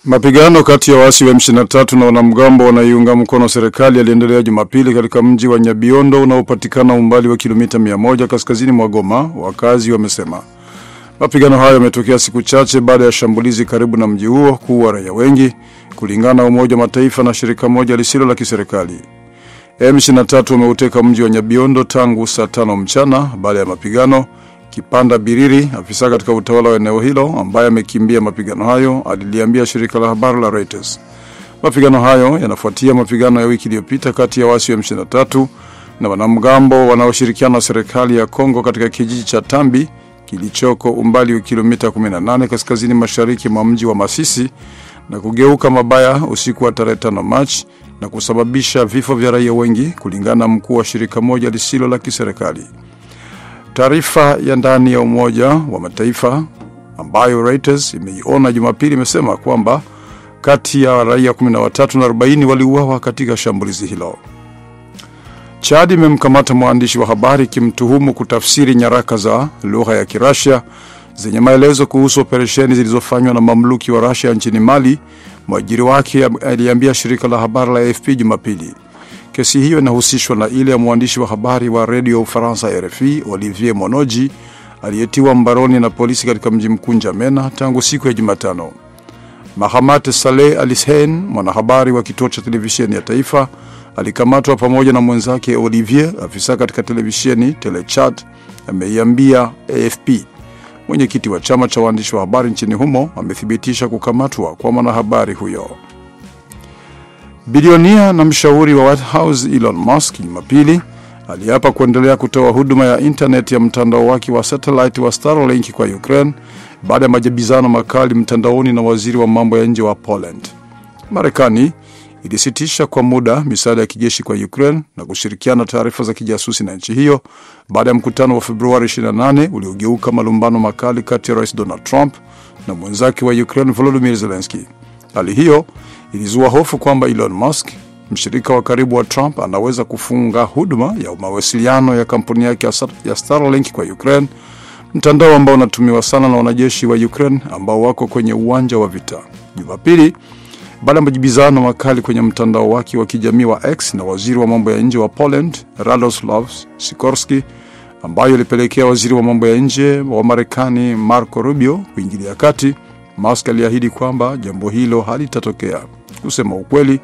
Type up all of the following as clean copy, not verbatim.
Mapigano kati ya waasi wa M23 na wanamgambo wanaiunga mkono serikali yaliendelea Jumapili katika mji wa Nyabiondo unaopatikana umbali wa kilomita 100 kaskazini mwa Goma, wakazi wamesema. Mapigano hayo yametokea siku chache baada ya shambulizi karibu na mji huo kuua raia wengi, kulingana na Umoja wa Mataifa na shirika moja lisilo la kiserikali. M23 wameuteka mji wa Nyabiondo tangu saa 5 mchana baada ya mapigano. Kipanda Biriri, afisa katika utawala wa eneo hilo ambaye amekimbia mapigano hayo, aliliambia shirika la habari la Reuters. Mapigano hayo yanafuatia mapigano ya wiki iliyopita kati ya waasi wa M23 na wanamgambo wanaoshirikiana na serikali ya Kongo katika kijiji cha Tambi kilichoko umbali wa kilomita 18 kaskazini mashariki mwa mji wa Masisi, na kugeuka mabaya usiku wa tarehe 5 Machi na kusababisha vifo vya raia wengi, kulingana na mkuu wa shirika moja lisilo la kiserikali. Taarifa ya ndani ya Umoja wa Mataifa ambayo Reuters imeiona Jumapili imesema kwamba kati ya raia 13 na 40 waliuawa katika shambulizi hilo. Chad imemkamata mwandishi wa habari kimtuhumu kutafsiri nyaraka za lugha ya Kirashia zenye maelezo kuhusu operesheni zilizofanywa na mamluki wa Russia nchini Mali. Mwajiri wake aliambia shirika la habari la AFP Jumapili. Kesi hiyo inahusishwa na ile ya mwandishi wa habari wa Radio Ufaransa RFI Olivier Monoji aliyetiwa mbaroni na polisi katika mji mkuu N'Djamena tangu siku ya Jumatano. Mahamat Saleh Al-Hussein, mwanahabari wa kituo cha televisheni ya taifa, alikamatwa pamoja na mwenzake Olivier, afisa katika televisheni Telechat, ameiambia AFP. Mwenyekiti wa chama cha waandishi wa habari nchini humo amethibitisha kukamatwa kwa mwanahabari huyo. Bilionia na mshauri wa White House Elon Musk Jumapili aliapa kuendelea kutoa huduma ya internet ya mtandao wake wa satellite wa Starlink kwa Ukraine baada ya majibizano makali mtandaoni na waziri wa mambo ya nje wa Poland. Marekani ilisitisha kwa muda misaada ya kijeshi kwa Ukraine na kushirikiana taarifa za kijasusi na nchi hiyo baada ya mkutano wa Februari 28 uliogeuka malumbano makali kati ya Rais Donald Trump na mwenzake wa Ukraine Volodymyr Zelensky. Hali hiyo ilizua hofu kwamba Elon Musk, mshirika wa karibu wa Trump, anaweza kufunga huduma ya mawasiliano ya kampuni yake ya Starlink kwa Ukraine, mtandao ambao unatumiwa sana na wanajeshi wa Ukraine ambao wako kwenye uwanja wa vita. Jumapili, baada ya majibizano makali kwenye mtandao wake wa kijamii wa X na waziri wa mambo ya nje wa Poland Radosław Sikorski, ambayo ilipelekea waziri wa mambo ya nje wa Marekani Marco Rubio kuingilia kati, Musk aliahidi kwamba jambo hilo halitatokea. Kusema ukweli,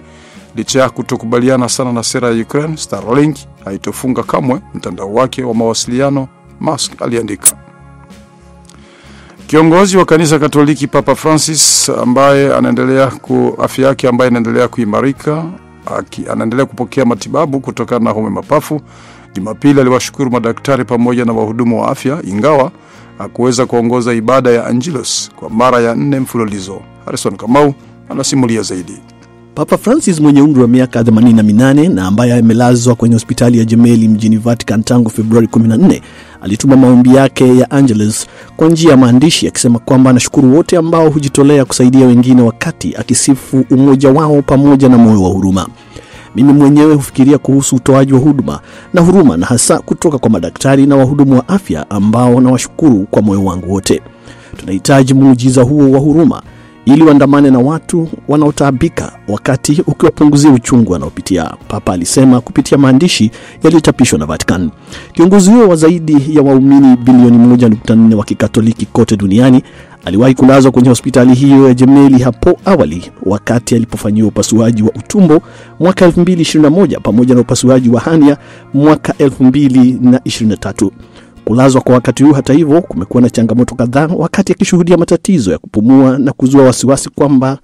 licha ya kutokubaliana sana na sera ya Ukraine, Starlink haitofunga kamwe mtandao wake wa mawasiliano, Musk aliandika. Kiongozi wa kanisa Katoliki Papa Francis ambaye afya yake inaendelea kuimarika, anaendelea kupokea matibabu kutokana na homa mapafu, Jumapili aliwashukuru madaktari pamoja na wahudumu wa afya, ingawa hakuweza kuongoza ibada ya Angelus kwa mara ya 4 mfululizo. Harrison Kamau anasimulia zaidi. Papa Francis mwenye umri wa miaka 88 na ambaye amelazwa kwenye hospitali ya Gemelli mjini Vatican tangu Februari 14 alituma maombi yake ya Angelus kwa njia ya maandishi akisema kwamba anashukuru wote ambao hujitolea kusaidia wengine, wakati akisifu umoja wao pamoja na moyo wa huruma. Mimi mwenyewe hufikiria kuhusu utoaji wa huduma na huruma, na hasa kutoka kwa madaktari na wahudumu wa afya ambao nawashukuru kwa moyo wangu wote. Tunahitaji muujiza huo wa huruma ili waandamane na watu wanaotaabika wakati ukiwapunguzia uchungu wanaopitia, Papa alisema kupitia maandishi yaliyochapishwa na Vatican. Kiongozi huo wa zaidi ya waumini bilioni 1.4 wa Kikatoliki kote duniani aliwahi kulazwa kwenye hospitali hiyo ya Gemelli hapo awali wakati alipofanyiwa upasuaji wa utumbo mwaka 2021 pamoja na upasuaji wa hernia mwaka 2023. Kulazwa kwa wakati huu, hata hivyo, kumekuwa na changamoto kadhaa wakati akishuhudia matatizo ya kupumua na kuzua wasiwasi kwamba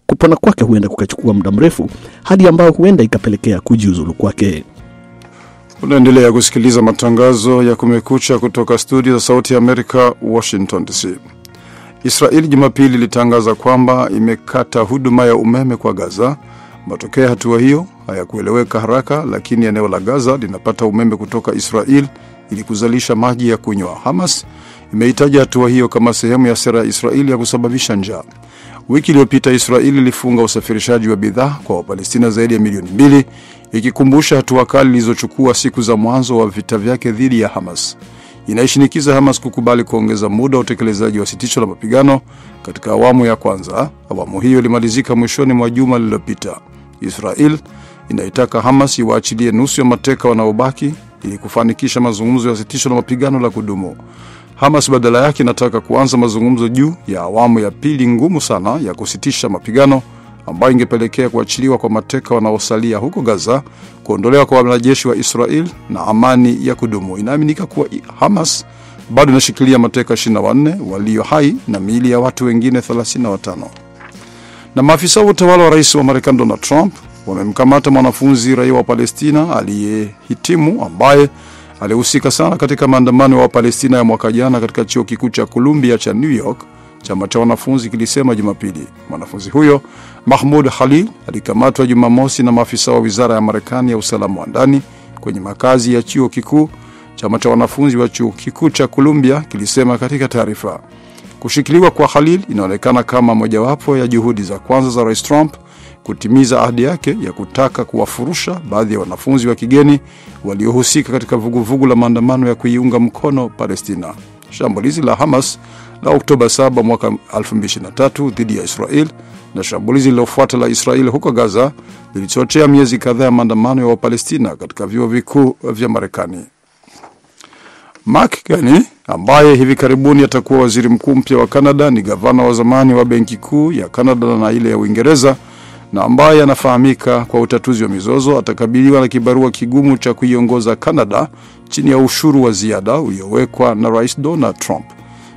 kupona kwake huenda kukachukua muda mrefu, hadi ambayo huenda ikapelekea kujiuzulu kwake. Unaendelea kusikiliza matangazo ya Kumekucha kutoka studio za Sauti ya Amerika, Washington DC. Israeli Jumapili ilitangaza kwamba imekata huduma ya umeme kwa Gaza. Matokeo ya hatua hiyo hayakueleweka haraka, lakini eneo la Gaza linapata umeme kutoka Israeli ili kuzalisha maji ya kunywa. Hamas imeitaja hatua hiyo kama sehemu ya sera ya Israeli ya kusababisha njaa. Wiki iliyopita Israeli ilifunga usafirishaji wa bidhaa kwa Wapalestina zaidi ya milioni 2, ikikumbusha hatua kali zilizochukua siku za mwanzo wa vita vyake dhidi ya Hamas. inaishinikiza Hamas kukubali kuongeza muda wa utekelezaji wa sitisho la mapigano katika awamu ya kwanza. Awamu hiyo ilimalizika mwishoni mwa juma lililopita. Israel inaitaka Hamas iwaachilie nusu ya mateka wanaobaki ili kufanikisha mazungumzo ya sitisho la mapigano la kudumu. Hamas badala yake inataka kuanza mazungumzo juu ya awamu ya pili ngumu sana ya kusitisha mapigano, ambayo ingepelekea kuachiliwa kwa mateka wanaosalia huko Gaza, kuondolewa kwa wanajeshi wa Israel na amani ya kudumu. Inaaminika kuwa Hamas bado inashikilia mateka 24 walio hai na miili ya watu wengine 35. Na maafisa wa utawala wa Rais wa Marekani Donald Trump wamemkamata mwanafunzi raia wa Palestina aliyehitimu ambaye alihusika sana katika maandamano ya Palestina ya mwaka jana katika chuo kikuu cha Columbia cha New York. Chama cha wanafunzi kilisema Jumapili. Mwanafunzi huyo, Mahmoud Khalil, alikamatwa Jumamosi na maafisa wa Wizara ya Marekani ya usalama wa ndani kwenye makazi ya chuo kikuu. Chama cha wanafunzi wa chuo kikuu cha Columbia kilisema katika taarifa. Kushikiliwa kwa Khalil inaonekana kama mojawapo ya juhudi za kwanza za Rais Trump kutimiza ahadi yake ya kutaka kuwafurusha baadhi ya wanafunzi wa kigeni waliohusika katika vuguvugu la maandamano ya kuiunga mkono Palestina. Shambulizi la Hamas la Oktoba 7 mwaka 2023 dhidi ya Israel na shambulizi lilofuata la Israel huko Gaza lilichochea miezi kadhaa ya maandamano ya Wapalestina katika vyuo vikuu vya Marekani. Mark Carney, ambaye hivi karibuni atakuwa waziri mkuu mpya wa Canada, ni gavana wa zamani wa benki kuu ya Canada na ile ya Uingereza, na ambaye anafahamika kwa utatuzi wa mizozo, atakabiliwa na kibarua kigumu cha kuiongoza Canada chini ya ushuru wa ziada uliowekwa na Rais Donald Trump.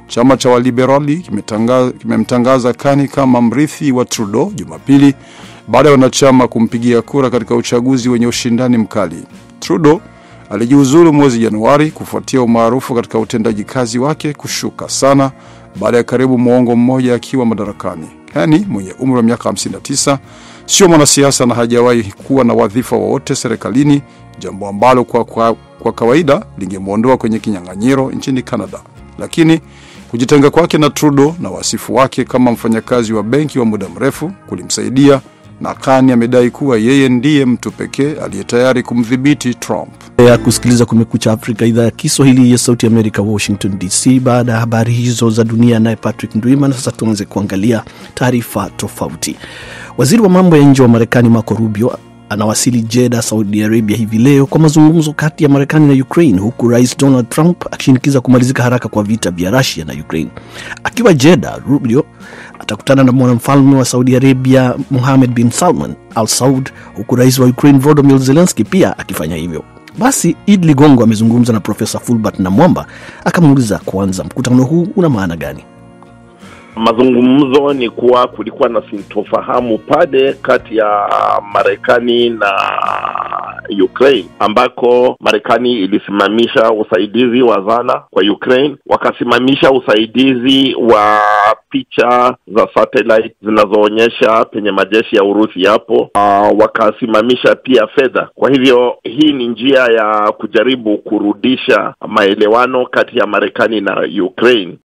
Chama cha waliberali kimemtangaza Carney kama mrithi wa Trudeau Jumapili baada ya wanachama kumpigia kura katika uchaguzi wenye ushindani mkali. Trudeau alijiuzulu mwezi Januari kufuatia umaarufu katika utendaji kazi wake kushuka sana baada ya karibu muongo mmoja akiwa madarakani. Carney, mwenye umri wa miaka 59, sio mwanasiasa na hajawahi kuwa na wadhifa wowote serikalini, jambo ambalo kwa kawaida lingemuondoa kwenye kinyang'anyiro nchini Canada. Lakini kujitenga kwake na Trudeau na wasifu wake kama mfanyakazi wa benki wa muda mrefu kulimsaidia, na Carney amedai kuwa yeye ndiye mtu pekee aliyetayari kumdhibiti Trump. Ya kusikiliza Kumekucha Afrika, idhaa ya Kiswahili ya Sauti ya Amerika, Washington DC. Baada ya habari hizo za dunia naye Patrick Ndwimana, sasa tuanze kuangalia taarifa tofauti. Waziri wa mambo ya nje wa Marekani Marco Rubio anawasili Jeddah, Saudi Arabia hivi leo kwa mazungumzo kati ya Marekani na Ukraine, huku Rais Donald Trump akishinikiza kumalizika haraka kwa vita vya Russia na Ukraine. Akiwa Jeddah, Rubio atakutana na mwanamfalme wa Saudi Arabia Mohammed bin Salman Al Saud, huku Rais wa Ukraine Volodymyr Zelensky pia akifanya hivyo. Basi Idli Gongo amezungumza na Profesa Fulbert Namwamba akamuuliza kwanza mkutano huu una maana gani. Mazungumzo ni kuwa kulikuwa na sintofahamu pale kati ya Marekani na Ukraine, ambako Marekani ilisimamisha usaidizi wa zana kwa Ukraine, wakasimamisha usaidizi wa picha za satellite zinazoonyesha penye majeshi ya Urusi hapo, wakasimamisha pia fedha. Kwa hivyo hii ni njia ya kujaribu kurudisha maelewano kati ya Marekani na Ukraine.